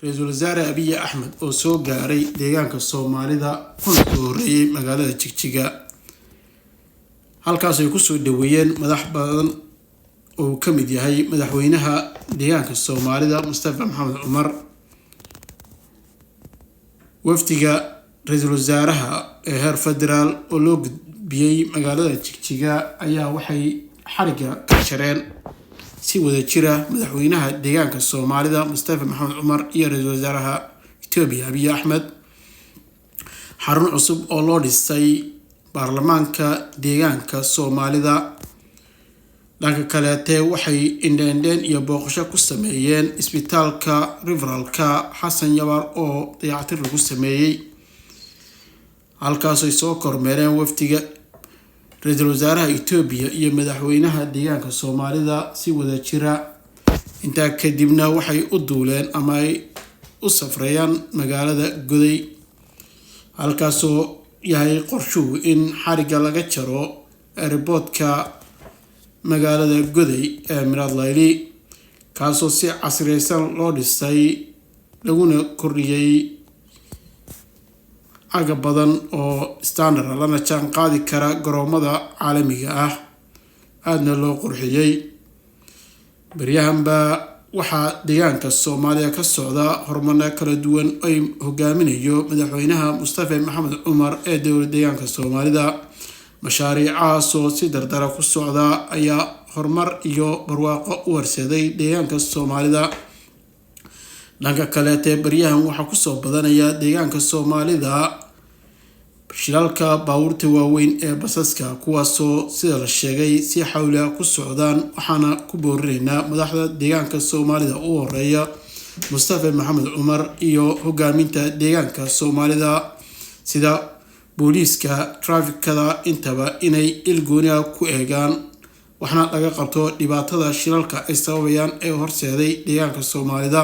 Ra'iisul Wasaare Abiy Ahmed oo soo gaaray deegaanka Soomaalida kuna soo horeeyay magaalada Jigjiga halkaas ay ku soo dhaweeyeen madax badan oo ka mid yahay madaxweynaha deegaanka Soomaalida Mustafa Maxamed Umar wafdiga ra'iisul wasaaraha ee heer federaal oo loo gudbiyay magaalada Jigjiga ayaa waxay xariga ka jareen si wada jira madaxweynaha deegaanka Soomaalida Mustafa Maxamed Umar iyo ra'iisul wasaaraha Itoobiya Abiy Ahmed xarun cusub oo loo dhisay baarlamaanka deegaanka Soomaalida dhanka kale waxay indheendeen iyo booqasho ku sameeyeen isbitaalka referalka Xasan Yabar oo dayactir lagu sameeyay halkaas ay soo kormeereen wafdiga ra'iisul wasaaraha Itoobiya iyo madaxweynaha deegaanka Soomaalida si wada jira inta kadibna waxay u duuleen ama ay u safrayaan magaalada Goday halkaas oo yahay qorshuhu in xariga laga jaro airportka magaalada Goday ee Miradlayli kaasoo si casriyaysan loo dhisay laguna kordhiyay aga badan oo standard lana jaan qaadi kara garoomada caalamiga ah aadna loo qurxiyay baryahanba waxaa deegaanka Soomaaliya ka socda horumar kala duwan ay hogaaminayo madaxweynaha Mustafa Maxamed Umar ee dowladda deegaanka Soomaalida mashaariicaas oo si dardar ku socda ayaa horumar iyo barwaaqo u horseeday deegaanka Soomaalida dhanka kale baryahan waxa ku soo badanaya deegaanka Soomaalida shilalka baabuurta waaweyn ee basaska kuwaasoo sida la sheegay si xawli ah ku socdaan waxaana ku boorinaynaa madaxda deegaanka Soomaalida u horeeya Mustafa Maxamed Umar iyo hogaaminta deegaanka Soomaalida sida booliiska trafficada intaba inay ilgooniga ku eegaan waxna laga qabto dhibaatada shilalka ay sababayaan ee horseeday deegaanka Soomaalida